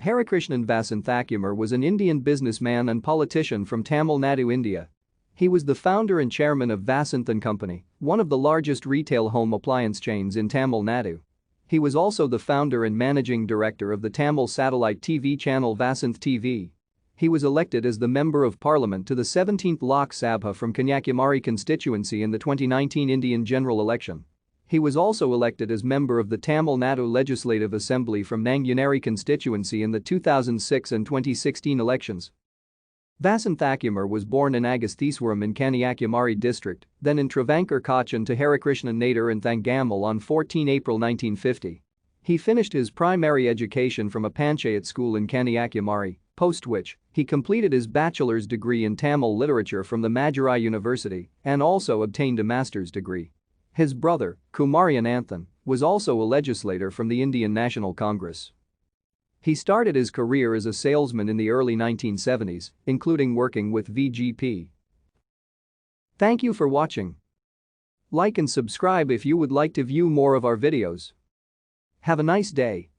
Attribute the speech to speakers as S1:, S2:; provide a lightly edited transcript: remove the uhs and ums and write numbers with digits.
S1: Harikrishnan Vasanthakumar was an Indian businessman and politician from Tamil Nadu, India. He was the founder and chairman of Vasanth Co, one of the largest retail home appliance chains in Tamil Nadu. He was also the founder and managing director of the Tamil satellite TV channel Vasanth TV. He was elected as the Member of Parliament to the 17th Lok Sabha from Kanyakumari constituency in the 2019 Indian general election. He was also elected as member of the Tamil Nadu Legislative Assembly from Nanguneri constituency in the 2006 and 2016 elections. Vasanthakumar was born in Agasthiswaram in Kanyakumari district, then in Travankar Cochin to Harikrishnan Nader in Thangamal on 14 April 1950. He finished his primary education from a Panchayat school in Kanyakumari, post which, he completed his bachelor's degree in Tamil literature from the Madurai University and also obtained a master's degree. His brother, Kumari Ananthan, was also a legislator from the Indian National Congress. He started his career as a salesman in the early 1970s, including working with VGP. Thank you for watching. Like and subscribe if you would like to view more of our videos. Have a nice day.